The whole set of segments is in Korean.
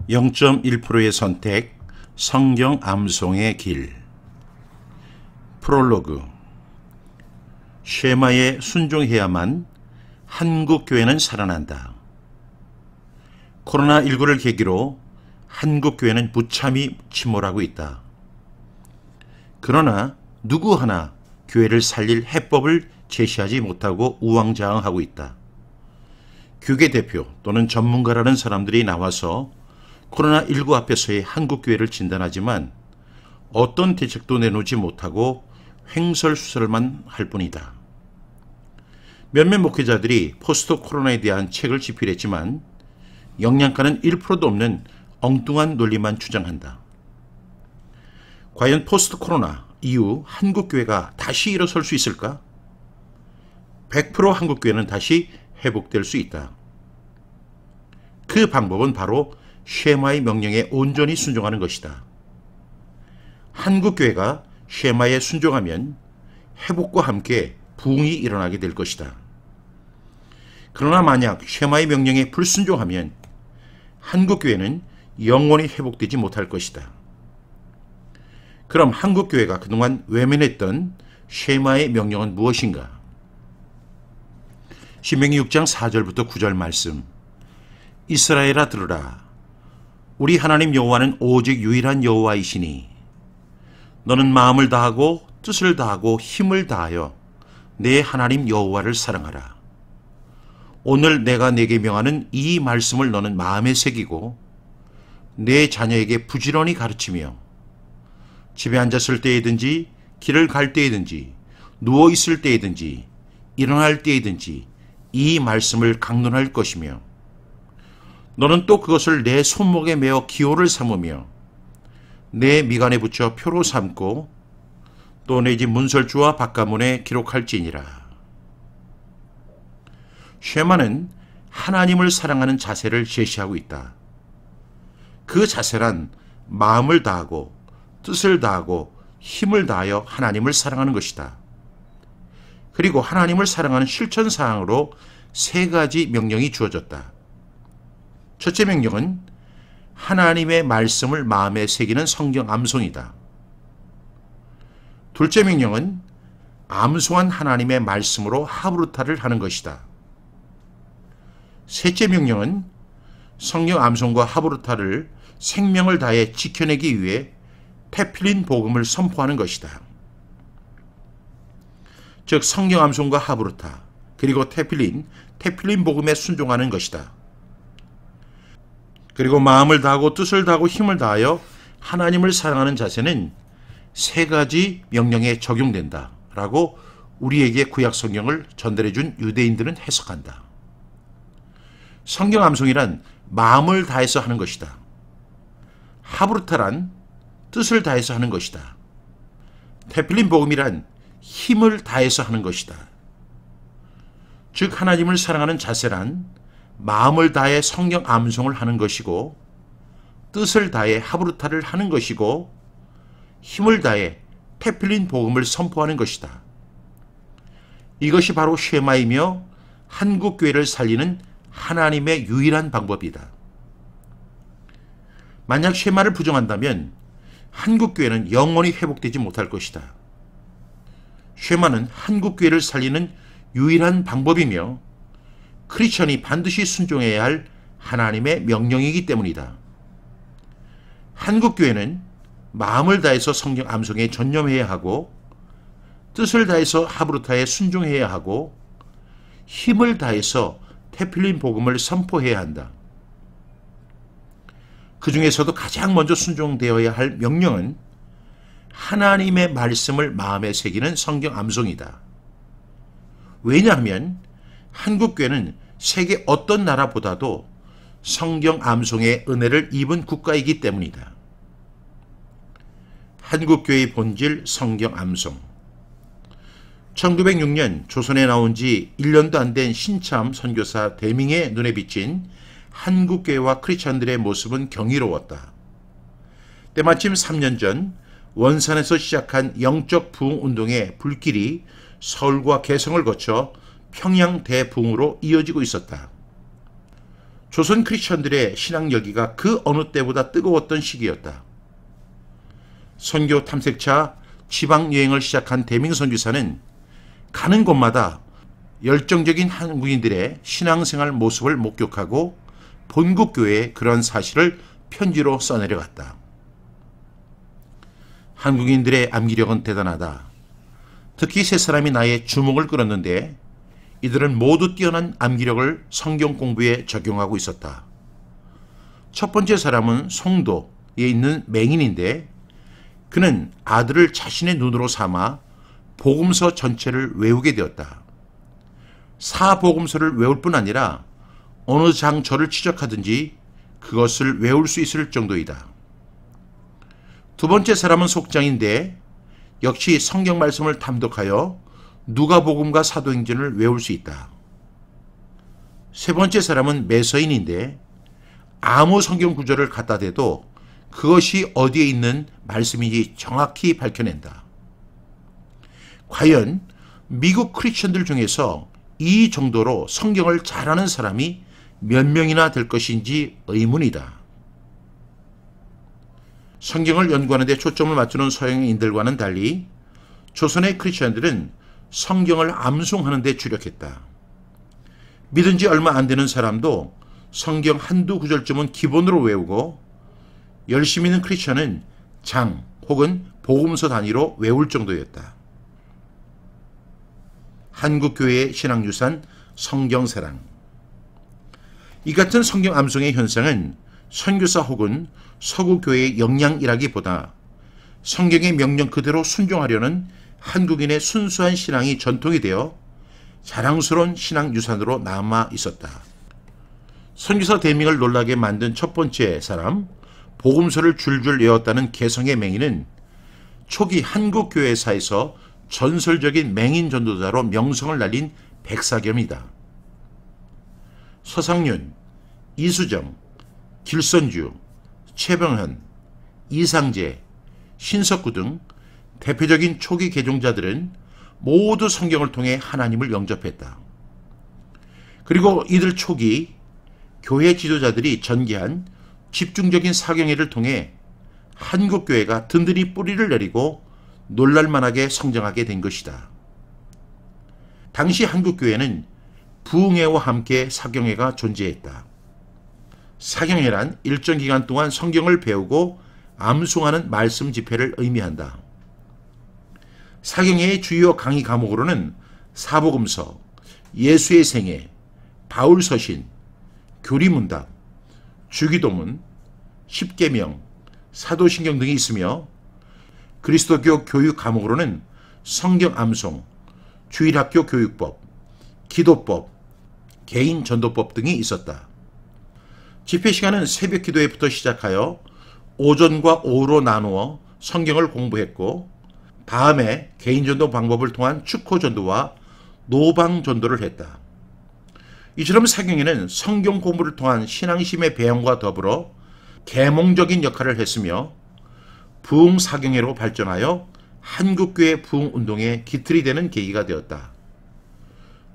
0.1%의 선택, 성경 암송의 길. 프롤로그. 쉐마에 순종해야만 한국교회는 살아난다. 코로나19를 계기로 한국교회는 무참히 침몰하고 있다. 그러나 누구 하나 교회를 살릴 해법을 제시하지 못하고 우왕좌왕하고 있다. 교계 대표 또는 전문가라는 사람들이 나와서 코로나19 앞에서의 한국교회를 진단하지만 어떤 대책도 내놓지 못하고 횡설수설만 할 뿐이다. 몇몇 목회자들이 포스트 코로나에 대한 책을 집필했지만 영양가는 1%도 없는 엉뚱한 논리만 주장한다. 과연 포스트 코로나 이후 한국교회가 다시 일어설 수 있을까? 100% 한국교회는 다시 회복될 수 있다. 그 방법은 바로 쉐마의 명령에 온전히 순종하는 것이다. 한국교회가 쉐마에 순종하면 회복과 함께 부흥이 일어나게 될 것이다. 그러나 만약 쉐마의 명령에 불순종하면 한국교회는 영원히 회복되지 못할 것이다. 그럼 한국교회가 그동안 외면했던 쉐마의 명령은 무엇인가? 신명기 6장 4절부터 9절 말씀. 이스라엘아 들으라. 우리 하나님 여호와는 오직 유일한 여호와이시니 너는 마음을 다하고 뜻을 다하고 힘을 다하여 내 하나님 여호와를 사랑하라. 오늘 내가 네게 명하는 이 말씀을 너는 마음에 새기고 내 자녀에게 부지런히 가르치며 집에 앉았을 때이든지 길을 갈 때이든지 누워있을 때이든지 일어날 때이든지 이 말씀을 강론할 것이며 너는 또 그것을 내 손목에 메어 기호를 삼으며 내 미간에 붙여 표로 삼고 또 내 집 문설주와 바깥문에 기록할지니라. 쉐마는 하나님을 사랑하는 자세를 제시하고 있다. 그 자세란 마음을 다하고 뜻을 다하고 힘을 다하여 하나님을 사랑하는 것이다. 그리고 하나님을 사랑하는 실천사항으로 3가지 명령이 주어졌다. 첫째 명령은 하나님의 말씀을 마음에 새기는 성경 암송이다. 둘째 명령은 암송한 하나님의 말씀으로 하브루타를 하는 것이다. 셋째 명령은 성경 암송과 하브루타를 생명을 다해 지켜내기 위해 테필린 복음을 선포하는 것이다. 즉 성경 암송과 하브루타 그리고 테필린 복음에 순종하는 것이다. 그리고 마음을 다하고 뜻을 다하고 힘을 다하여 하나님을 사랑하는 자세는 3가지 명령에 적용된다 라고 우리에게 구약 성경을 전달해 준 유대인들은 해석한다. 성경 암송이란 마음을 다해서 하는 것이다. 하브루타란 뜻을 다해서 하는 것이다. 테필린 복음이란 힘을 다해서 하는 것이다. 즉 하나님을 사랑하는 자세란 마음을 다해 성경 암송을 하는 것이고 뜻을 다해 하브루타를 하는 것이고 힘을 다해 테필린 복음을 선포하는 것이다. 이것이 바로 쉐마이며 한국교회를 살리는 하나님의 유일한 방법이다. 만약 쉐마를 부정한다면 한국교회는 영원히 회복되지 못할 것이다. 쉐마는 한국교회를 살리는 유일한 방법이며 크리스천이 반드시 순종해야 할 하나님의 명령이기 때문이다. 한국교회는 마음을 다해서 성경 암송에 전념해야 하고 뜻을 다해서 하브루타에 순종해야 하고 힘을 다해서 테필린 복음을 선포해야 한다. 그 중에서도 가장 먼저 순종되어야 할 명령은 하나님의 말씀을 마음에 새기는 성경 암송이다. 왜냐하면 한국교회는 세계 어떤 나라보다도 성경 암송의 은혜를 입은 국가이기 때문이다. 한국교회의 본질 성경 암송. 1906년 조선에 나온 지 1년도 안 된 신참 선교사 대밍의 눈에 비친 한국교회와 크리스찬들의 모습은 경이로웠다. 때마침 3년 전 원산에서 시작한 영적 부흥 운동의 불길이 서울과 개성을 거쳐 평양 대부흥으로 이어지고 있었다. 조선 크리스천들의 신앙 열기가 그 어느 때보다 뜨거웠던 시기였다. 선교 탐색차 지방 여행을 시작한 대밍 선교사는 가는 곳마다 열정적인 한국인들의 신앙생활 모습을 목격하고 본국 교회에 그런 사실을 편지로 써내려갔다. 한국인들의 암기력은 대단하다. 특히 세 사람이 나의 주목을 끌었는데 이들은 모두 뛰어난 암기력을 성경 공부에 적용하고 있었다. 첫 번째 사람은 송도에 있는 맹인인데 그는 아들을 자신의 눈으로 삼아 복음서 전체를 외우게 되었다. 사복음서를 외울 뿐 아니라 어느 장절을 지적하든지 그것을 외울 수 있을 정도이다. 두 번째 사람은 속장인데 역시 성경 말씀을 탐독하여 누가복음과 사도행전을 외울 수 있다. 세 번째 사람은 매서인인데 아무 성경 구절을 갖다 대도 그것이 어디에 있는 말씀인지 정확히 밝혀낸다. 과연 미국 크리스천들 중에서 이 정도로 성경을 잘하는 사람이 몇 명이나 될 것인지 의문이다. 성경을 연구하는 데 초점을 맞추는 서양인들과는 달리 조선의 크리스천들은 성경을 암송하는 데 주력했다. 믿은 지 얼마 안 되는 사람도 성경 한두 구절쯤은 기본으로 외우고 열심히 있는 크리스천은 장 혹은 복음서 단위로 외울 정도였다. 한국교회의 신앙유산 성경사랑. 이 같은 성경 암송의 현상은 선교사 혹은 서구교회의 역량이라기보다 성경의 명령 그대로 순종하려는 한국인의 순수한 신앙이 전통이 되어 자랑스러운 신앙유산으로 남아 있었다. 선교사 대밍을 놀라게 만든 첫 번째 사람, 복음서를 줄줄 외웠다는 개성의 맹인은 초기 한국교회사에서 전설적인 맹인 전도자로 명성을 날린 백사겸이다. 서상윤, 이수정, 길선주, 최병현, 이상재, 신석구 등 대표적인 초기 개종자들은 모두 성경을 통해 하나님을 영접했다. 그리고 이들 초기 교회 지도자들이 전개한 집중적인 사경회를 통해 한국교회가 든든히 뿌리를 내리고 놀랄만하게 성장하게 된 것이다. 당시 한국교회는 부흥회와 함께 사경회가 존재했다. 사경회란 일정 기간 동안 성경을 배우고 암송하는 말씀 집회를 의미한다. 사경회의 주요 강의 과목으로는 사복음서, 예수의 생애, 바울서신, 교리문답, 주기도문, 십계명, 사도신경 등이 있으며 그리스도교 교육 과목으로는 성경 암송, 주일학교 교육법, 기도법, 개인 전도법 등이 있었다. 집회 시간은 새벽 기도회부터 시작하여 오전과 오후로 나누어 성경을 공부했고 밤에 개인 전도 방법을 통한 축호 전도와 노방 전도를 했다. 이처럼 사경회는 성경 공부를 통한 신앙심의 배양과 더불어 계몽적인 역할을 했으며 부흥 사경회로 발전하여 한국교회 부흥 운동의 기틀이 되는 계기가 되었다.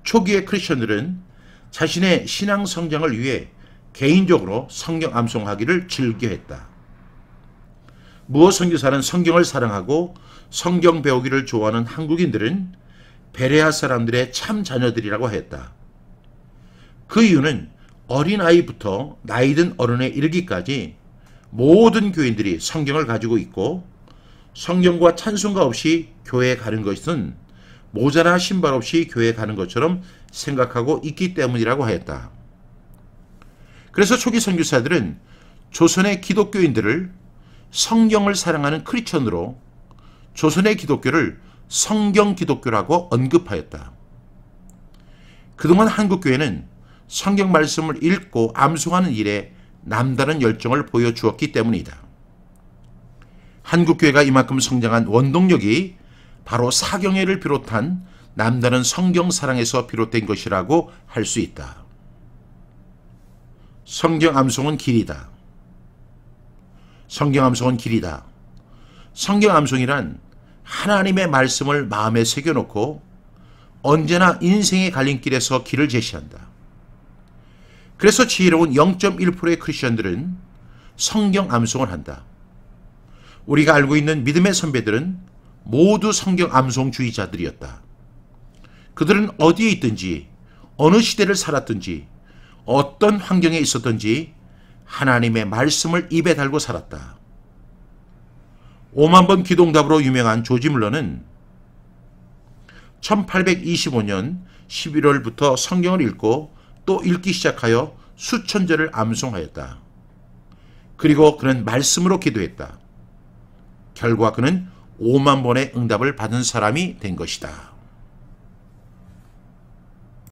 초기의 크리스천들은 자신의 신앙 성장을 위해 개인적으로 성경 암송하기를 즐겨했다. 무어 선교사는 성경을 사랑하고 성경 배우기를 좋아하는 한국인들은 베레아 사람들의 참 자녀들이라고 했다. 그 이유는 어린아이부터 나이든 어른에 이르기까지 모든 교인들이 성경을 가지고 있고 성경과 찬송가 없이 교회에 가는 것은 모자나 신발 없이 교회에 가는 것처럼 생각하고 있기 때문이라고 하였다. 그래서 초기 선교사들은 조선의 기독교인들을 성경을 사랑하는 크리스천으로 조선의 기독교를 성경 기독교라고 언급하였다. 그동안 한국교회는 성경 말씀을 읽고 암송하는 일에 남다른 열정을 보여주었기 때문이다. 한국교회가 이만큼 성장한 원동력이 바로 사경회를 비롯한 남다른 성경 사랑에서 비롯된 것이라고 할 수 있다. 성경 암송은 길이다. 성경 암송은 길이다. 성경 암송이란 하나님의 말씀을 마음에 새겨놓고 언제나 인생의 갈림길에서 길을 제시한다. 그래서 지혜로운 0.1%의 크리스천들은 성경 암송을 한다. 우리가 알고 있는 믿음의 선배들은 모두 성경 암송주의자들이었다. 그들은 어디에 있든지 어느 시대를 살았든지 어떤 환경에 있었든지 하나님의 말씀을 입에 달고 살았다. 5만 번 기도응답으로 유명한 조지 물러는 1825년 11월부터 성경을 읽고 또 읽기 시작하여 수천 절을 암송하였다. 그리고 그는 말씀으로 기도했다. 결과 그는 5만 번의 응답을 받은 사람이 된 것이다.